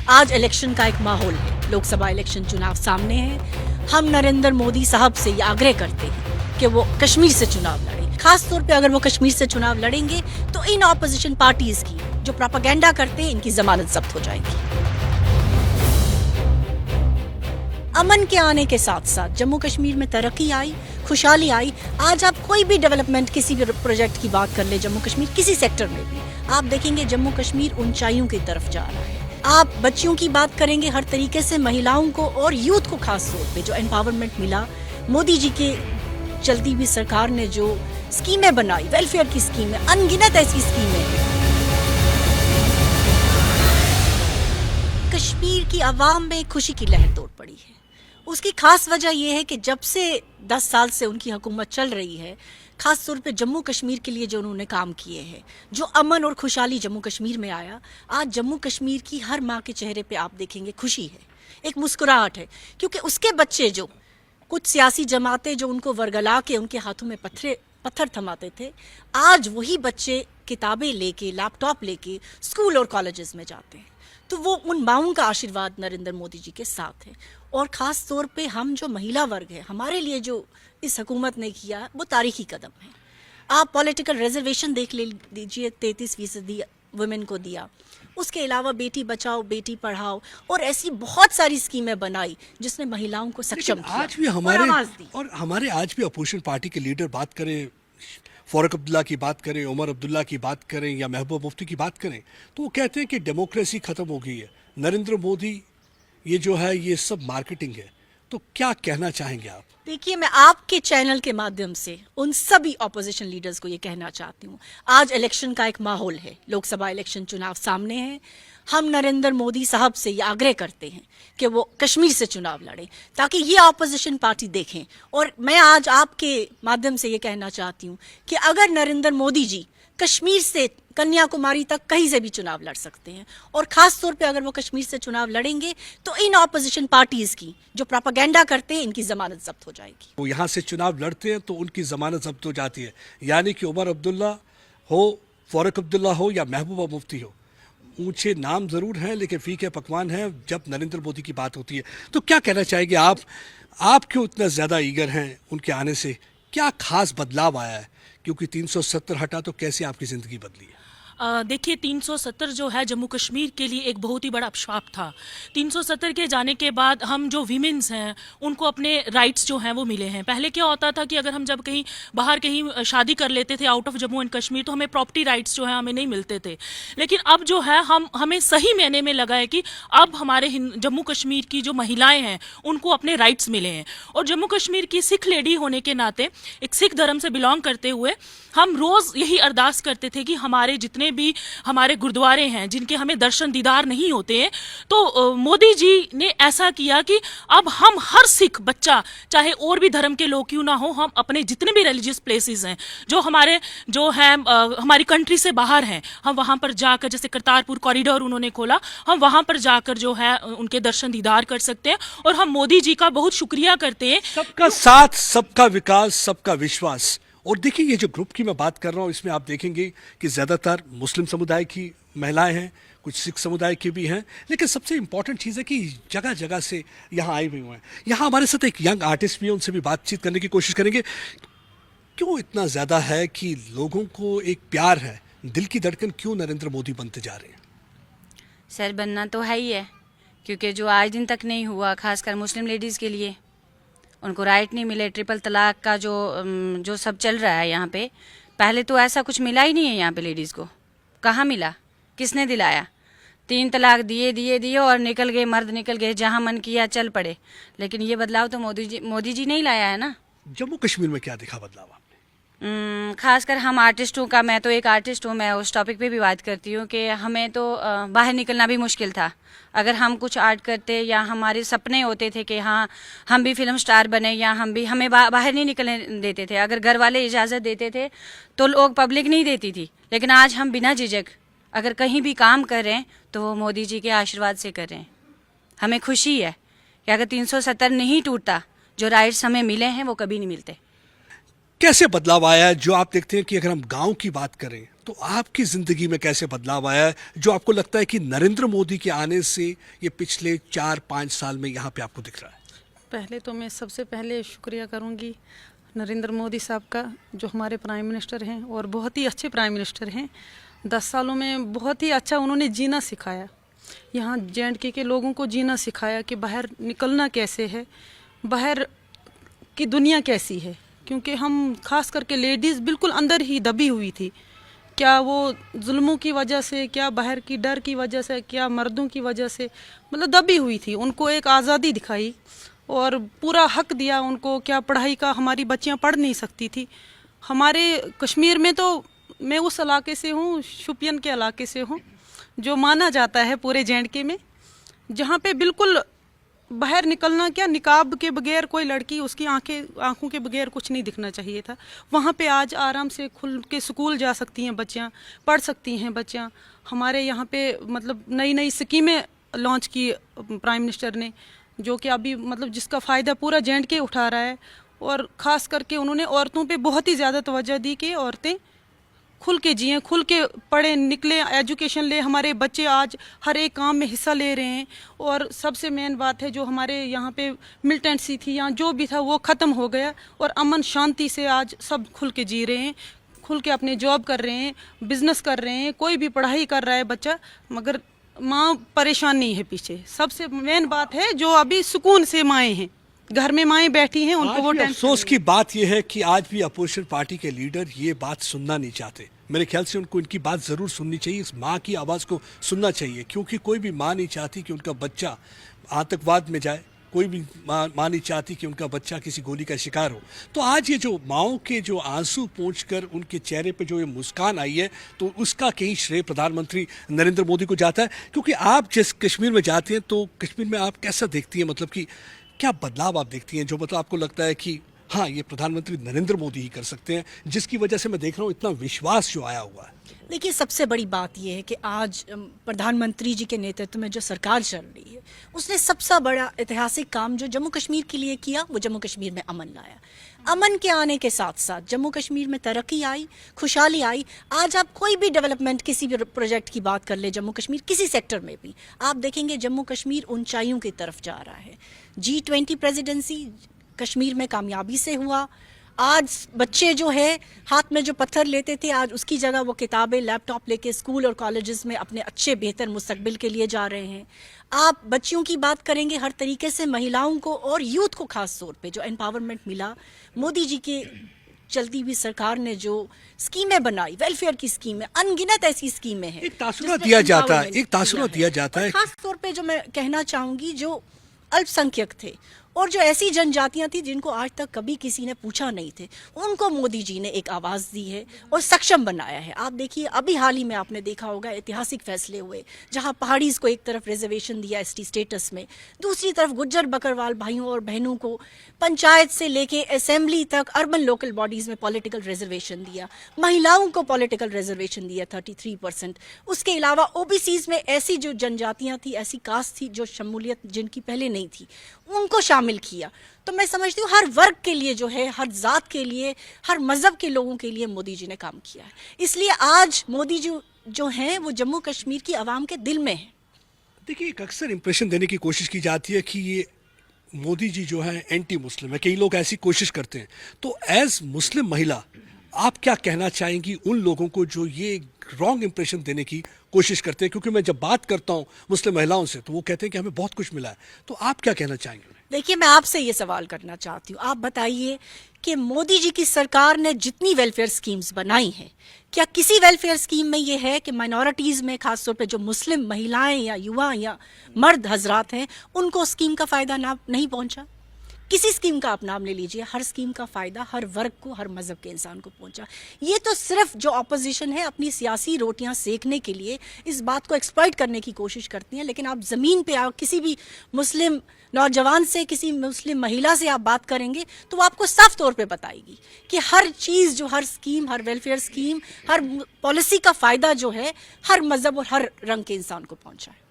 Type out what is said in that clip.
आज इलेक्शन का एक माहौल है, लोकसभा इलेक्शन चुनाव सामने है। हम नरेंद्र मोदी साहब से ये आग्रह करते हैं कि वो कश्मीर से चुनाव लड़ें। खास तौर पे अगर वो कश्मीर से चुनाव लड़ेंगे तो इन ऑपोजिशन पार्टीज की जो प्रोपेगेंडा करते हैं इनकी जमानत जब्त हो जाएगी। अमन के आने के साथ साथ जम्मू कश्मीर में तरक्की आई, खुशहाली आई। आज आप कोई भी डेवलपमेंट, किसी भी प्रोजेक्ट की बात कर ले जम्मू कश्मीर, किसी सेक्टर में भी आप देखेंगे जम्मू कश्मीर ऊंचाइयों की तरफ जा रहा है। आप बच्चियों की बात करेंगे, हर तरीके से महिलाओं को और यूथ को खास तौर पे जो एम्पावरमेंट मिला, मोदी जी के चलती हुई सरकार ने जो स्कीमें बनाई, वेलफेयर की स्कीमें, अनगिनत ऐसी स्कीमें हैं। कश्मीर की आवाम में खुशी की लहर दौड़ पड़ी है। उसकी खास वजह यह है कि जब से 10 साल से उनकी हुकूमत चल रही है, खास तौर पे जम्मू कश्मीर के लिए जो उन्होंने काम किए हैं, जो अमन और खुशहाली जम्मू कश्मीर में आया, आज जम्मू कश्मीर की हर माँ के चेहरे पे आप देखेंगे खुशी है, एक मुस्कुराहट है। क्योंकि उसके बच्चे जो कुछ सियासी जमातें जो उनको वर्गला के उनके हाथों में पत्थर थमाते थे, आज वही बच्चे किताबें लेके, लैपटॉप लेके स्कूल और कॉलेजेस में जाते हैं। तो वो उन माओं का आशीर्वाद नरेंद्र मोदी जी के साथ है। और ख़ास तौर पे हम जो महिला वर्ग है, हमारे लिए जो इस हुकूमत ने किया वो तारीखी कदम है। आप पॉलिटिकल रिजर्वेशन देख लीजिए, 33% वुमेन को दिया। उसके अलावा बेटी बचाओ बेटी पढ़ाओ और ऐसी बहुत सारी स्कीमें बनाई जिसने महिलाओं को सक्षम किया। आज भी हमारे आज भी अपोजिशन पार्टी के लीडर बात करें, फारूक अब्दुल्ला की बात करें, उमर अब्दुल्ला की बात करें या महबूबा मुफ्ती की बात करें, तो वो कहते हैं कि डेमोक्रेसी खत्म हो गई है, नरेंद्र मोदी ये जो है ये सब मार्केटिंग है। तो क्या कहना चाहेंगे आप? देखिए, मैं आपके चैनल के माध्यम से उन सभी ऑपोजिशन लीडर्स को ये कहना चाहती हूँ, आज इलेक्शन का एक माहौल है, लोकसभा इलेक्शन चुनाव सामने है। हम नरेंद्र मोदी साहब से ये आग्रह करते हैं कि वो कश्मीर से चुनाव लड़ें ताकि ये ऑपोजिशन पार्टी देखें। और मैं आज आपके माध्यम से ये कहना चाहती हूँ कि अगर नरेंद्र मोदी जी कश्मीर से कन्याकुमारी तक कहीं से भी चुनाव लड़ सकते हैं, और ख़ास तौर पे अगर वो कश्मीर से चुनाव लड़ेंगे तो इन ऑपोजिशन पार्टीज़ की जो प्रोपेगेंडा करते हैं इनकी ज़मानत जब्त हो जाएगी। वो यहाँ से चुनाव लड़ते हैं तो उनकी ज़मानत जब्त हो जाती है। यानी कि उमर अब्दुल्ला हो, फारूक अब्दुल्ला हो या महबूबा मुफ्ती हो, ऊंचे नाम ज़रूर हैं लेकिन फीके पकवान हैं जब नरेंद्र मोदी की बात होती है। तो क्या कहना चाहेंगे आप क्यों इतना ज़्यादा ईगर हैं उनके आने से? क्या खास बदलाव आया है? क्योंकि 370 हटा तो कैसे आपकी ज़िंदगी बदली है? देखिए, 370 जो है जम्मू कश्मीर के लिए एक बहुत ही बड़ा अभिशाप था। 370 के जाने के बाद हम जो वीमेंस हैं उनको अपने राइट्स जो हैं वो मिले हैं। पहले क्या होता था कि अगर हम जब कहीं बाहर कहीं शादी कर लेते थे out of Jammu and Kashmir तो हमें प्रॉपर्टी राइट्स जो है हमें नहीं मिलते थे। लेकिन अब जो है हमें सही मायने में लगा है कि अब हमारे जम्मू कश्मीर की जो महिलाएँ हैं उनको अपने राइट्स मिले हैं। और जम्मू कश्मीर की सिख लेडी होने के नाते, एक सिख धर्म से बिलोंग करते हुए, हम रोज़ यही अरदास करते थे कि हमारे जितने भी हमारे गुरुद्वारे हैं जिनके हमें दर्शन दीदार नहीं होते हैं, तो मोदी जी ने ऐसा किया कि अब हम हर सिख बच्चा, चाहे और भी धर्म के लोग क्यों ना हो, हम अपने जितने भी रिलीजियस प्लेसेस हैं जो हैं हमारी कंट्री से बाहर हैं, हम वहाँ पर जाकर, जैसे करतारपुर कॉरिडोर उन्होंने खोला, हम वहाँ पर जाकर जो है उनके दर्शन दीदार कर सकते हैं। और हम मोदी जी का बहुत शुक्रिया करते हैं। सबका साथ, सबका विकास, सबका विश्वास। और देखिए, ये जो ग्रुप की मैं बात कर रहा हूँ इसमें आप देखेंगे कि ज़्यादातर मुस्लिम समुदाय की महिलाएं हैं, कुछ सिख समुदाय की भी हैं, लेकिन सबसे इम्पॉर्टेंट चीज़ है कि जगह जगह से यहाँ आए हुए हैं। यहाँ हमारे साथ एक यंग आर्टिस्ट भी है, उनसे भी बातचीत करने की कोशिश करेंगे। क्यों इतना ज़्यादा है कि लोगों को एक प्यार है, दिल की धड़कन क्यों नरेंद्र मोदी बनते जा रहे हैं? सर, बनना तो है ही है, क्योंकि जो आज दिन तक नहीं हुआ, खासकर मुस्लिम लेडीज़ के लिए, उनको राइट नहीं मिले। ट्रिपल तलाक का जो सब चल रहा है यहाँ पे, पहले तो ऐसा कुछ मिला ही नहीं है यहाँ पे लेडीज़ को। कहाँ मिला? किसने दिलाया? 3 तलाक दिए और निकल गए, मर्द निकल गए, जहाँ मन किया चल पड़े। लेकिन ये बदलाव तो मोदी जी नहीं लाया है ना। जम्मू कश्मीर में क्या दिखा बदलाव आपने? खासकर हम आर्टिस्टों का, मैं तो एक आर्टिस्ट हूँ, मैं उस टॉपिक पे भी बात करती हूँ कि हमें तो बाहर निकलना भी मुश्किल था। अगर हम कुछ आर्ट करते या हमारे सपने होते थे कि हाँ हम भी फिल्म स्टार बने, या हमें बाहर नहीं निकलने देते थे। अगर घर वाले इजाज़त देते थे तो लोग, पब्लिक नहीं देती थी। लेकिन आज हम बिना झिझक अगर कहीं भी काम कर रहे हैं तो वो मोदी जी के आशीर्वाद से कर रहे हैं। हमें खुशी है कि अगर 370 नहीं टूटता, जो राइट्स हमें मिले हैं वो कभी नहीं मिलते। कैसे बदलाव आया है जो आप देखते हैं कि अगर हम गांव की बात करें तो आपकी जिंदगी में कैसे बदलाव आया है जो आपको लगता है कि नरेंद्र मोदी के आने से ये पिछले 4-5 साल में यहाँ पे आपको दिख रहा है? पहले तो मैं सबसे पहले शुक्रिया करूंगी नरेंद्र मोदी साहब का, जो हमारे प्राइम मिनिस्टर हैं और बहुत ही अच्छे प्राइम मिनिस्टर हैं। 10 सालों में बहुत ही अच्छा उन्होंने जीना सिखाया, यहाँ JNK के लोगों को जीना सिखाया कि बाहर निकलना कैसे है, बाहर की दुनिया कैसी है। क्योंकि हम खास करके लेडीज़ बिल्कुल अंदर ही दबी हुई थी, क्या वो जुल्मों की वजह से, क्या बाहर की डर की वजह से, क्या मर्दों की वजह से, मतलब दबी हुई थी। उनको एक आज़ादी दिखाई और पूरा हक दिया उनको, क्या पढ़ाई का हमारी बच्चियां पढ़ नहीं सकती थी। हमारे कश्मीर में तो मैं उस इलाके से हूँ, शुपियन के इलाके से हूँ, जो माना जाता है पूरे JNK में, जहाँ पे बिल्कुल बाहर निकलना क्या, निकाब के बगैर कोई लड़की, उसकी आंखों के बगैर कुछ नहीं दिखना चाहिए था। वहाँ पे आज आराम से खुल के स्कूल जा सकती हैं बच्चियाँ, पढ़ सकती हैं बच्चियाँ। हमारे यहाँ पे मतलब नई नई स्कीमें लॉन्च की प्राइम मिनिस्टर ने, जो कि अभी मतलब जिसका फ़ायदा पूरा JNK उठा रहा है। और ख़ास करके उन्होंने औरतों पे बहुत ही ज़्यादा तवज्जो दी कि औरतें खुल के जिएं, खुल के पढ़ें, निकलें, एजुकेशन ले। हमारे बच्चे आज हर एक काम में हिस्सा ले रहे हैं। और सबसे मेन बात है, जो हमारे यहाँ पे मिलिटेंसी थी, यहाँ जो भी था वो ख़त्म हो गया और अमन शांति से आज सब खुल के जी रहे हैं, खुल के अपने जॉब कर रहे हैं, बिजनेस कर रहे हैं, कोई भी पढ़ाई कर रहा है बच्चा, मगर माँ परेशान नहीं है पीछे। सबसे मेन बात है जो अभी सुकून से माएँ हैं, घर में माएँ बैठी हैं, उनको वो टेंशन अफसोस की बात यह है कि आज भी अपोजिशन पार्टी के लीडर ये बात सुनना नहीं चाहते। मेरे ख्याल से उनको इनकी बात जरूर सुननी चाहिए, इस माँ की आवाज़ को सुनना चाहिए, क्योंकि कोई भी माँ नहीं चाहती कि उनका बच्चा आतंकवाद में जाए, कोई भी माँ नहीं चाहती कि उनका बच्चा किसी गोली का शिकार हो। तो आज ये जो माँओं के जो आंसू पोंछकर उनके चेहरे पे जो ये मुस्कान आई है, तो उसका कहीं श्रेय प्रधानमंत्री नरेंद्र मोदी को जाता है। क्योंकि आप जिस कश्मीर में जाते हैं तो कश्मीर में आप कैसा देखती हैं, मतलब कि क्या बदलाव आप देखती हैं जो मतलब आपको लगता है कि हाँ ये प्रधानमंत्री नरेंद्र मोदी ही कर सकते हैं, जिसकी वजह से मैं देख रहा हूँ इतना विश्वास जो आया हुआ है? देखिए, सबसे बड़ी बात यह है कि आज प्रधानमंत्री जी के नेतृत्व में जो सरकार चल रही है, उसने सबसे बड़ा ऐतिहासिक काम जो जम्मू कश्मीर के लिए किया, वो जम्मू कश्मीर में अमन लाया। अमन के आने के साथ साथ जम्मू कश्मीर में तरक्की आई, खुशहाली आई। आज आप कोई भी डेवलपमेंट, किसी भी प्रोजेक्ट की बात कर ले, जम्मू कश्मीर किसी सेक्टर में भी आप देखेंगे जम्मू कश्मीर ऊंचाइयों की तरफ जा रहा है। G20 प्रेसिडेंसी कश्मीर में कामयाबी से हुआ। आज बच्चे जो है हाथ में जो पत्थर लेते थे, आज उसकी जगह वो किताबें, लैपटॉप लेके स्कूल और कॉलेजेस में अपने अच्छे बेहतर मुस्तकबिल के लिए जा रहे हैं। आप बच्चियों की बात करेंगे, हर तरीके से महिलाओं को और यूथ को खास तौर पे जो एम्पावरमेंट मिला, मोदी जी के चलती हुई सरकार ने जो स्कीमें बनाई, वेलफेयर की स्कीमें, अनगिनत ऐसी स्कीमें हैं। एक तासुरा दिया जाता है, एक तासुरा दिया जाता है। खास तौर पे जो मैं कहना चाहूंगी, जो अल्पसंख्यक थे और जो ऐसी जनजातियां थी जिनको आज तक कभी किसी ने पूछा नहीं थे, उनको मोदी जी ने एक आवाज़ दी है और सक्षम बनाया है। आप देखिए, अभी हाल ही में आपने देखा होगा ऐतिहासिक फैसले हुए, जहां पहाड़ीज को एक तरफ रिजर्वेशन दिया ST स्टेटस में, दूसरी तरफ गुज्जर बकरवाल भाइयों और बहनों को पंचायत से लेके असेंबली तक अर्बन लोकल बॉडीज में पॉलिटिकल रिजर्वेशन दिया, महिलाओं को पॉलिटिकल रिजर्वेशन दिया 33%। उसके अलावा OBCs में ऐसी जो जनजातियां थी, ऐसी कास्ट थी जो शमूलियत जिनकी पहले नहीं थी, उनको शामिल किया। तो मैं समझती हूँ हर वर्ग के लिए जो है, हर जात के लिए, हर मजहब के लोगों के लिए मोदी जी ने काम किया है। इसलिए आज मोदी जी जो हैं वो जम्मू कश्मीर की आवाम के दिल में है। देखिए, एक अक्सर इंप्रेशन देने की कोशिश की जाती है कि ये मोदी जी जो है एंटी मुस्लिम है, कई लोग ऐसी कोशिश करते हैं। तो एज मुस्लिम महिला आप क्या कहना चाहेंगी उन लोगों को जो ये रॉन्ग इंप्रेशन देने की कोशिश करते हैं? क्योंकि मैं जब बात करता हूँ मुस्लिम महिलाओं से तो वो कहते हैं कि हमें बहुत कुछ मिला है। तो आप क्या कहना चाहेंगे? देखिए, मैं आपसे ये सवाल करना चाहती हूँ, आप बताइए कि मोदी जी की सरकार ने जितनी वेलफेयर स्कीम्स बनाई हैं, क्या किसी वेलफेयर स्कीम में ये है कि माइनॉरिटीज़ में, खासतौर पे जो मुस्लिम महिलाएं या युवा या मर्द हजरात हैं, उनको स्कीम का फ़ायदा ना नहीं पहुंचा? किसी स्कीम का आप नाम ले लीजिए, हर स्कीम का फ़ायदा हर वर्ग को, हर मज़हब के इंसान को पहुंचा। ये तो सिर्फ जो अपोजिशन है अपनी सियासी रोटियां सेकने के लिए इस बात को एक्सप्लॉइट करने की कोशिश करती हैं। लेकिन आप ज़मीन पे आप किसी भी मुस्लिम नौजवान से, किसी मुस्लिम महिला से आप बात करेंगे तो वो आपको साफ तौर पे बताएगी कि हर चीज़ जो, हर स्कीम, हर वेलफेयर स्कीम, हर पॉलिसी का फ़ायदा जो है हर मज़हब और हर रंग के इंसान को पहुँचा है।